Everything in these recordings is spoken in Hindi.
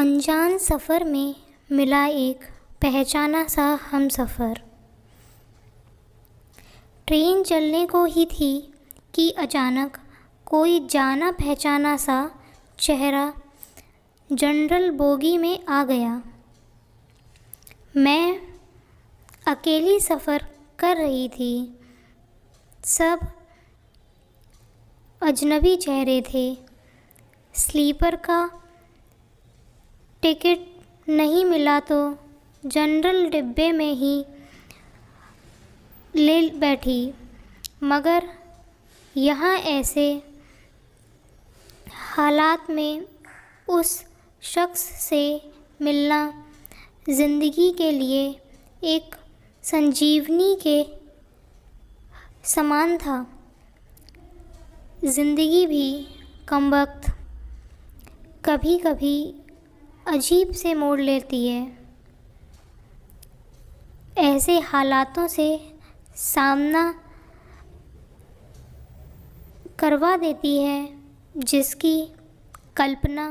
अनजान सफ़र में मिला एक पहचाना सा हमसफ़र। ट्रेन चलने को ही थी कि अचानक कोई जाना पहचाना सा चेहरा जनरल बोगी में आ गया। मैं अकेली सफ़र कर रही थी। सब अजनबी चेहरे थे। स्लीपर का टिकट नहीं मिला तो जनरल डिब्बे में ही ले बैठी, मगर यहाँ ऐसे हालात में उस शख्स से मिलना ज़िंदगी के लिए एक संजीवनी के समान था। ज़िंदगी भी कमबख्त कभी कभी अजीब से मोड़ लेती है। ऐसे हालातों से सामना करवा देती है जिसकी कल्पना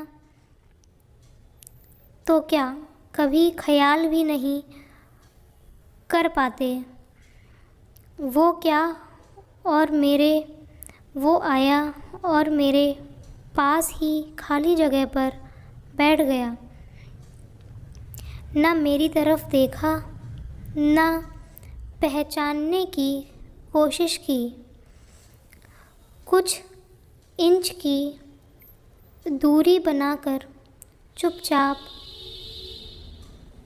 तो क्या कभी ख्याल भी नहीं कर पाते। वो क्या और वो आया और मेरे पास ही खाली जगह पर बैठ गया। न मेरी तरफ देखा, न पहचानने की कोशिश की। कुछ इंच की दूरी बनाकर चुपचाप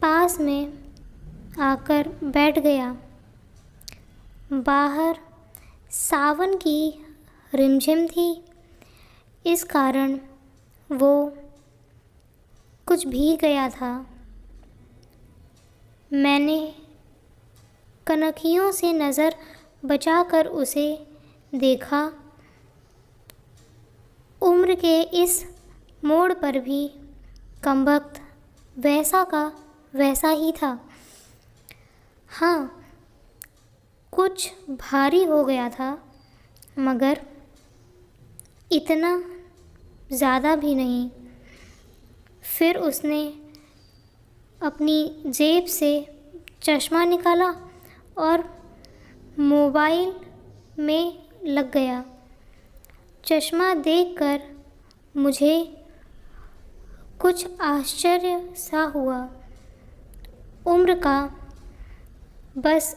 पास में आकर बैठ गया। बाहर सावन की रिमझिम थी, इस कारण वो कुछ भीग गया था। मैंने कनखियों से नज़र बचाकर उसे देखा। उम्र के इस मोड़ पर भी कमबख्त वैसा का वैसा ही था। हाँ, कुछ भारी हो गया था, मगर इतना ज़्यादा भी नहीं। फिर उसने अपनी जेब से चश्मा निकाला और मोबाइल में लग गया। चश्मा देखकर मुझे कुछ आश्चर्य सा हुआ। उम्र का बस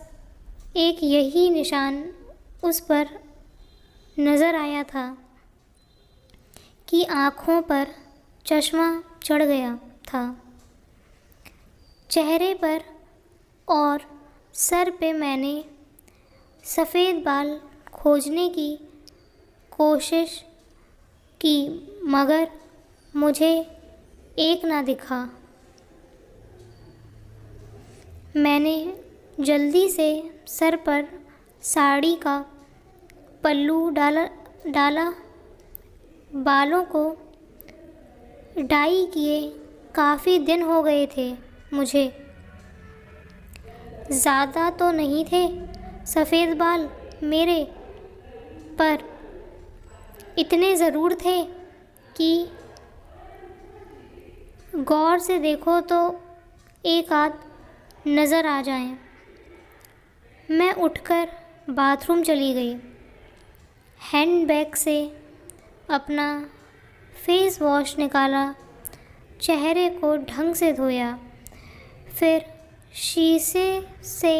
एक यही निशान उस पर नज़र आया था कि आँखों पर चश्मा चढ़ गया था। चेहरे पर और सर पे मैंने सफ़ेद बाल खोजने की कोशिश की, मगर मुझे एक ना दिखा। मैंने जल्दी से सर पर साड़ी का पल्लू डाला। बालों को डाई किए काफ़ी दिन हो गए थे मुझे। ज़्यादा तो नहीं थे सफ़ेद बाल मेरे, पर इतने ज़रूर थे कि गौर से देखो तो एक आध नज़र आ जाएं। मैं उठकर बाथरूम चली गई। हैंडबैग से अपना फेस वॉश निकाला, चेहरे को ढंग से धोया, फिर शीशे से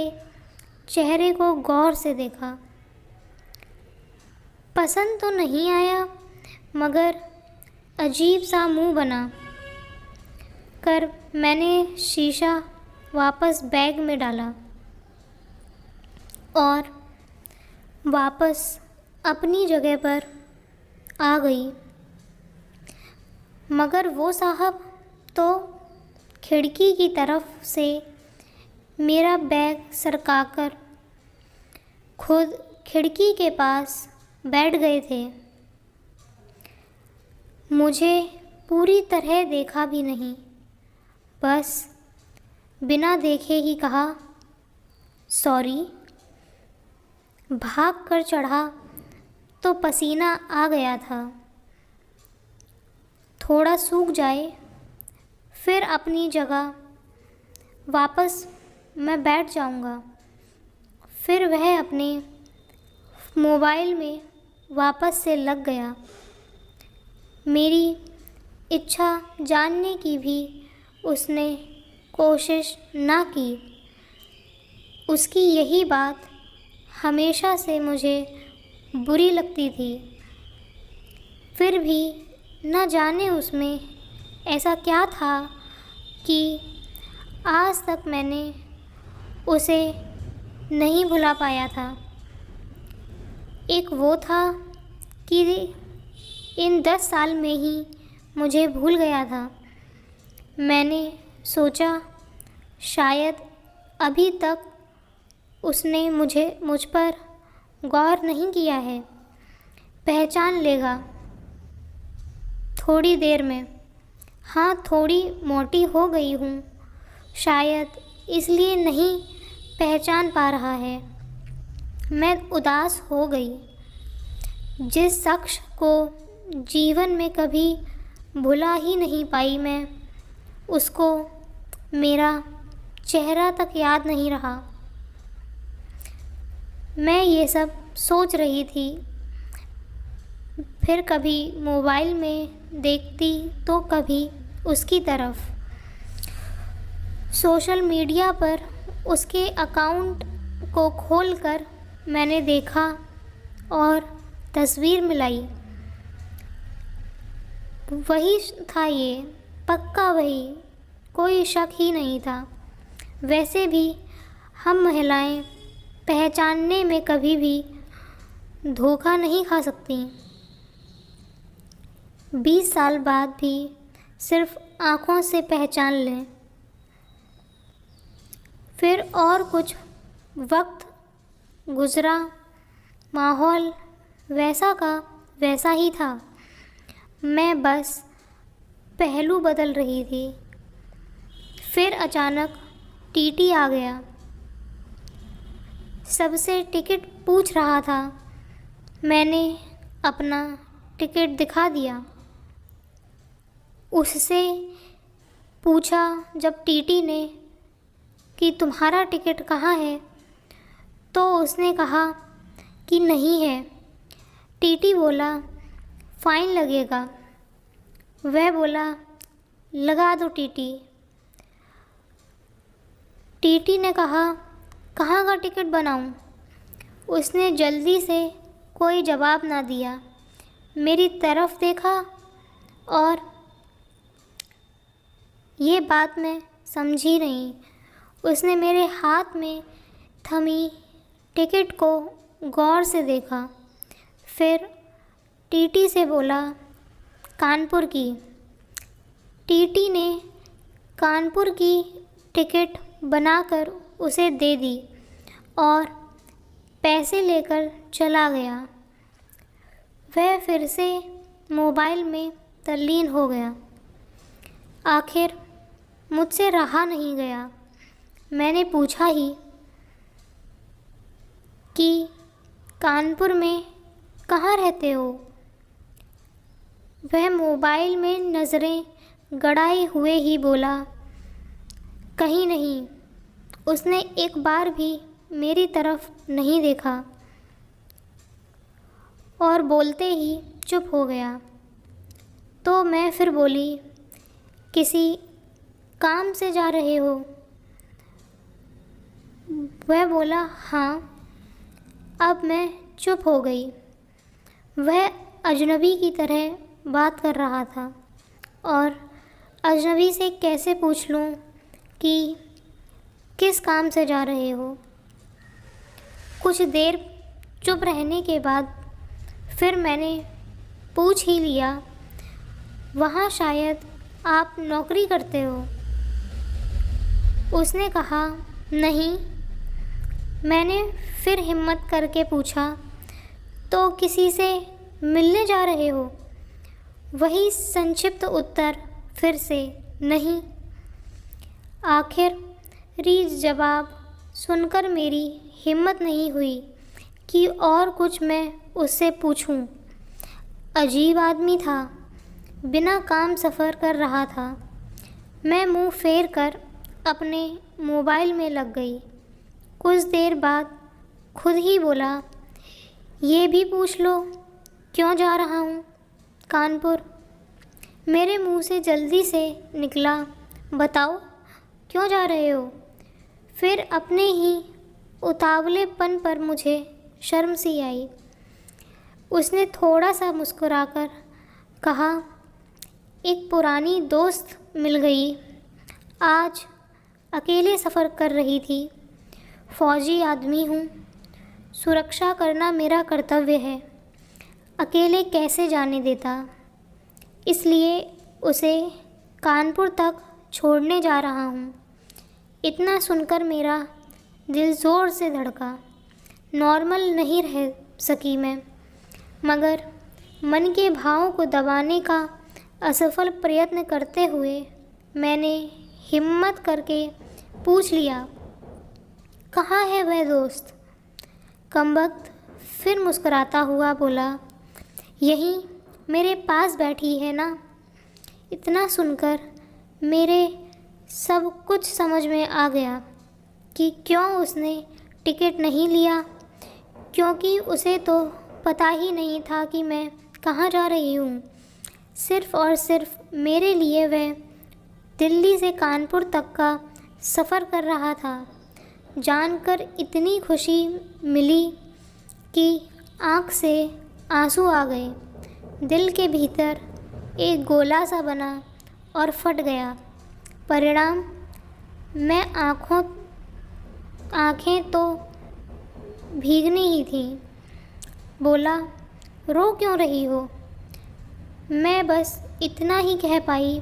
चेहरे को गौर से देखा। पसंद तो नहीं आया, मगर अजीब सा मुंह बना कर मैंने शीशा वापस बैग में डाला और वापस अपनी जगह पर आ गई। मगर वो साहब तो खिड़की की तरफ से मेरा बैग सरकाकर खुद खिड़की के पास बैठ गए थे। मुझे पूरी तरह देखा भी नहीं, बस बिना देखे ही कहा सॉरी। भाग कर चढ़ा तो पसीना आ गया था। थोड़ा सूख जाए फिर अपनी जगह वापस मैं बैठ जाऊंगा। फिर वह अपने मोबाइल में वापस से लग गया। मेरी इच्छा जानने की भी उसने कोशिश ना की। उसकी यही बात हमेशा से मुझे बुरी लगती थी। फिर भी न जाने उसमें ऐसा क्या था कि आज तक मैंने उसे नहीं भुला पाया था। एक वो था कि इन 10 साल में ही मुझे भूल गया था। मैंने सोचा शायद अभी तक उसने मुझ पर गौर नहीं किया है, पहचान लेगा थोड़ी देर में। हाँ, थोड़ी मोटी हो गई हूँ, शायद इसलिए नहीं पहचान पा रहा है। मैं उदास हो गई। जिस शख्स को जीवन में कभी भुला ही नहीं पाई मैं, उसको मेरा चेहरा तक याद नहीं रहा। मैं ये सब सोच रही थी। फिर कभी मोबाइल में देखती तो कभी उसकी तरफ। सोशल मीडिया पर उसके अकाउंट को खोलकर मैंने देखा और तस्वीर मिलाई। वही था ये, पक्का वही, कोई शक ही नहीं था। वैसे भी हम महिलाएं पहचानने में कभी भी धोखा नहीं खा सकती। 20 साल बाद भी सिर्फ आँखों से पहचान लें। फिर और कुछ वक्त गुज़रा, माहौल वैसा का वैसा ही था। मैं बस पहलू बदल रही थी। फिर अचानक टीटी आ गया। सबसे टिकट पूछ रहा था। मैंने अपना टिकट दिखा दिया। उससे पूछा जब टीटी ने कि तुम्हारा टिकट कहाँ है, तो उसने कहा कि नहीं है। टीटी बोला फ़ाइन लगेगा। वह बोला लगा दो टीटी। टीटी ने कहा कहाँ का टिकट बनाऊं? उसने जल्दी से कोई जवाब ना दिया। मेरी तरफ देखा और ये बात मैं समझी नहीं। उसने मेरे हाथ में थमी टिकट को गौर से देखा। फिर टीटी से बोला कानपुर की। टीटी ने कानपुर की टिकट बनाकर उसे दे दी और पैसे लेकर चला गया। वह फिर से मोबाइल में तल्लीन हो गया। आखिर मुझसे रहा नहीं गया। मैंने पूछा ही कि कानपुर में कहाँ रहते हो? वह मोबाइल में नज़रें गड़ाए हुए ही बोला कहीं नहीं। उसने एक बार भी मेरी तरफ नहीं देखा और बोलते ही चुप हो गया। तो मैं फिर बोली किसी काम से जा रहे हो? वह बोला हाँ। अब मैं चुप हो गई। वह अजनबी की तरह बात कर रहा था और अजनबी से कैसे पूछ लूँ कि किस काम से जा रहे हो। कुछ देर चुप रहने के बाद फिर मैंने पूछ ही लिया वहाँ शायद आप नौकरी करते हो? उसने कहा नहीं। मैंने फिर हिम्मत करके पूछा तो किसी से मिलने जा रहे हो? वही संक्षिप्त उत्तर फिर से नहीं। आखिर जवाब सुनकर मेरी हिम्मत नहीं हुई कि और कुछ मैं उससे पूछूं। अजीब आदमी था, बिना काम सफ़र कर रहा था। मैं मुंह फेर कर अपने मोबाइल में लग गई। कुछ देर बाद खुद ही बोला, ये भी पूछ लो क्यों जा रहा हूँ कानपुर। मेरे मुंह से जल्दी से निकला, बताओ क्यों जा रहे हो। फिर अपने ही उतावलेपन पर मुझे शर्म सी आई। उसने थोड़ा सा मुस्कुराकर कहा, एक पुरानी दोस्त मिल गई, आज अकेले सफ़र कर रही थी। फौजी आदमी हूँ, सुरक्षा करना मेरा कर्तव्य है, अकेले कैसे जाने देता, इसलिए उसे कानपुर तक छोड़ने जा रहा हूँ। इतना सुनकर मेरा दिल ज़ोर से धड़का। नॉर्मल नहीं रह सकी मैं, मगर मन के भावों को दबाने का असफल प्रयत्न करते हुए मैंने हिम्मत करके पूछ लिया, कहाँ है वह दोस्त। कमबख्त फिर मुस्कुराता हुआ बोला, यहीं मेरे पास बैठी है ना। इतना सुनकर मेरे सब कुछ समझ में आ गया कि क्यों उसने टिकट नहीं लिया, क्योंकि उसे तो पता ही नहीं था कि मैं कहाँ जा रही हूँ। सिर्फ़ और सिर्फ मेरे लिए वह दिल्ली से कानपुर तक का सफ़र कर रहा था। जानकर इतनी खुशी मिली कि आँख से आंसू आ गए। दिल के भीतर एक गोला सा बना और फट गया। परिणाम, मैं आँखें तो भीगनी ही थीं। बोला, रो क्यों रही हो। मैं बस इतना ही कह पाई,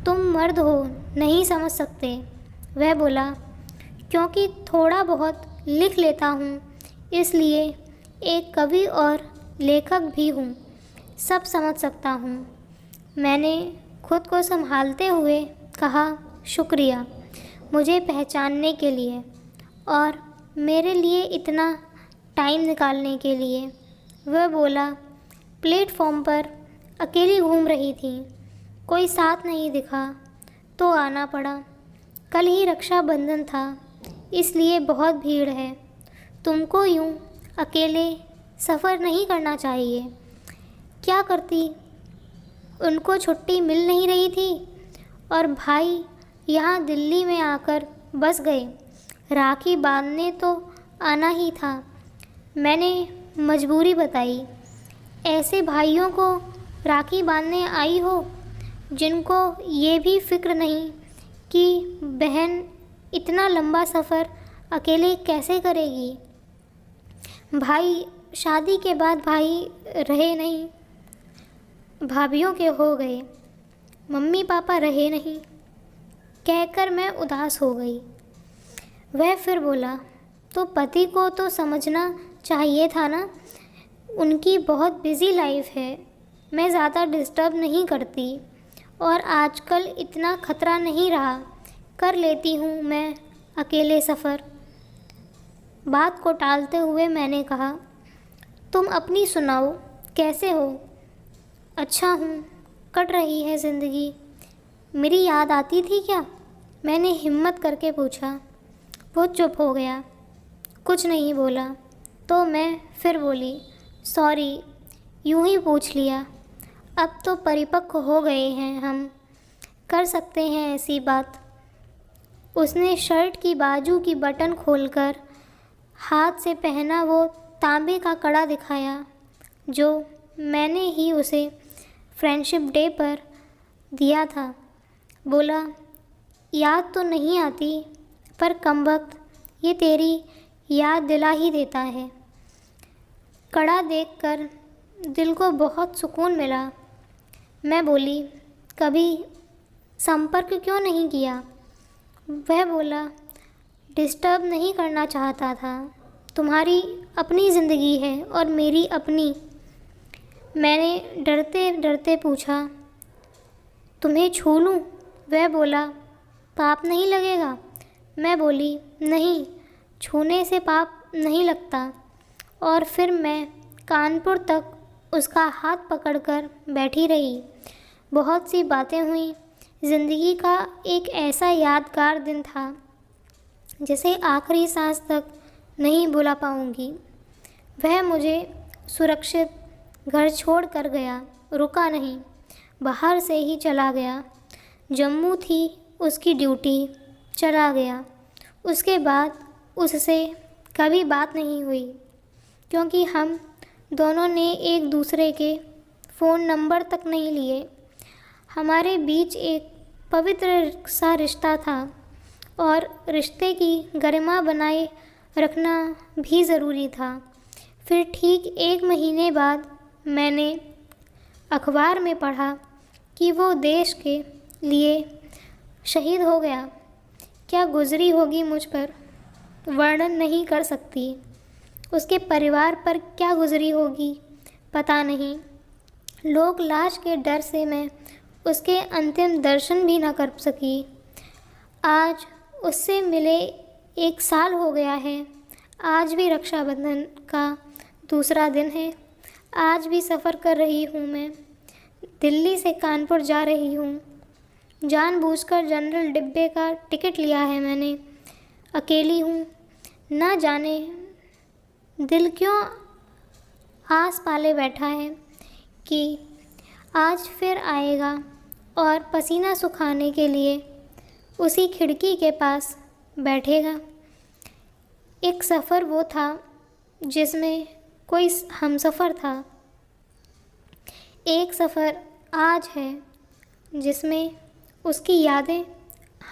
तुम मर्द हो, नहीं समझ सकते। वह बोला, क्योंकि थोड़ा बहुत लिख लेता हूँ, इसलिए एक कवि और लेखक भी हूँ, सब समझ सकता हूँ। मैंने खुद को संभालते हुए कहा, शुक्रिया मुझे पहचानने के लिए और मेरे लिए इतना टाइम निकालने के लिए। वह बोला, प्लेटफॉर्म पर अकेली घूम रही थी, कोई साथ नहीं दिखा तो आना पड़ा। कल ही रक्षाबंधन था, इसलिए बहुत भीड़ है। तुमको यूँ अकेले सफ़र नहीं करना चाहिए। क्या करती, उनको छुट्टी मिल नहीं रही थी और भाई यहाँ दिल्ली में आकर बस गए। राखी बांधने तो आना ही था। मैंने मजबूरी बताई। ऐसे भाइयों को राखी बांधने आई हो जिनको ये भी फ़िक्र नहीं कि बहन इतना लंबा सफ़र अकेले कैसे करेगी। भाई शादी के बाद भाई रहे नहीं, भाभीयों के हो गए, मम्मी पापा रहे नहीं, कहकर मैं उदास हो गई। वह फिर बोला, तो पति को तो समझना चाहिए था ना, उनकी बहुत बिज़ी लाइफ है, मैं ज़्यादा डिस्टर्ब नहीं करती और आजकल इतना ख़तरा नहीं रहा, कर लेती हूँ मैं अकेले सफ़र। बात को टालते हुए मैंने कहा, तुम अपनी सुनाओ, कैसे हो। अच्छा हूँ, कट रही है ज़िंदगी। मेरी याद आती थी क्या, मैंने हिम्मत करके पूछा। वो चुप हो गया, कुछ नहीं बोला। तो मैं फिर बोली, सॉरी, यूँ ही पूछ लिया, अब तो परिपक्व हो गए हैं हम, कर सकते हैं ऐसी बात। उसने शर्ट की बाजू की बटन खोलकर हाथ से पहना वो तांबे का कड़ा दिखाया जो मैंने ही उसे फ्रेंडशिप डे पर दिया था। बोला, याद तो नहीं आती, पर कमबख्त ये तेरी याद दिला ही देता है। कड़ा देखकर दिल को बहुत सुकून मिला। मैं बोली, कभी संपर्क क्यों नहीं किया। वह बोला, डिस्टर्ब नहीं करना चाहता था, तुम्हारी अपनी ज़िंदगी है और मेरी अपनी। मैंने डरते डरते पूछा, तुम्हें छू लूँ। वह बोला, पाप नहीं लगेगा। मैं बोली, नहीं, छूने से पाप नहीं लगता। और फिर मैं कानपुर तक उसका हाथ पकड़कर बैठी रही। बहुत सी बातें हुई, ज़िंदगी का एक ऐसा यादगार दिन था जिसे आखिरी सांस तक नहीं भुला पाऊंगी। वह मुझे सुरक्षित घर छोड़ कर गया, रुका नहीं, बाहर से ही चला गया। जम्मू थी उसकी ड्यूटी, चला गया। उसके बाद उससे कभी बात नहीं हुई, क्योंकि हम दोनों ने एक दूसरे के फ़ोन नंबर तक नहीं लिए। हमारे बीच एक पवित्र सा रिश्ता था और रिश्ते की गरिमा बनाए रखना भी ज़रूरी था। फिर ठीक 1 महीने बाद मैंने अखबार में पढ़ा कि वो देश के लिए शहीद हो गया। क्या गुज़री होगी मुझ पर, वर्णन नहीं कर सकती। उसके परिवार पर क्या गुज़री होगी पता नहीं। लोग लाश के डर से मैं उसके अंतिम दर्शन भी ना कर सकी। आज उससे मिले 1 साल हो गया है। आज भी रक्षाबंधन का दूसरा दिन है। आज भी सफ़र कर रही हूँ मैं। दिल्ली से कानपुर जा रही हूँ। जानबूझकर जनरल डिब्बे का टिकट लिया है मैंने। अकेली हूँ। ना जाने दिल क्यों आस पाले बैठा है कि आज फिर आएगा और पसीना सुखाने के लिए उसी खिड़की के पास बैठेगा। एक सफ़र वो था जिसमें कोई हमसफ़र था। एक सफ़र आज है जिसमें उसकी यादें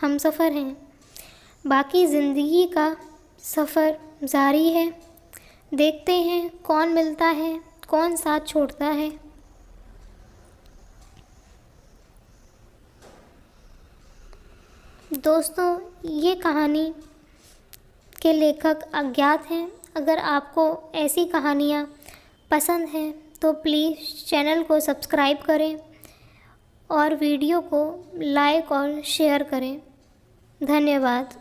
हमसफ़र हैं। बाकी ज़िंदगी का सफ़र जारी है। देखते हैं कौन मिलता है, कौन साथ छोड़ता है। दोस्तों, ये कहानी के लेखक अज्ञात हैं। अगर आपको ऐसी कहानियाँ पसंद हैं तो प्लीज़ चैनल को सब्सक्राइब करें और वीडियो को लाइक और शेयर करें। धन्यवाद।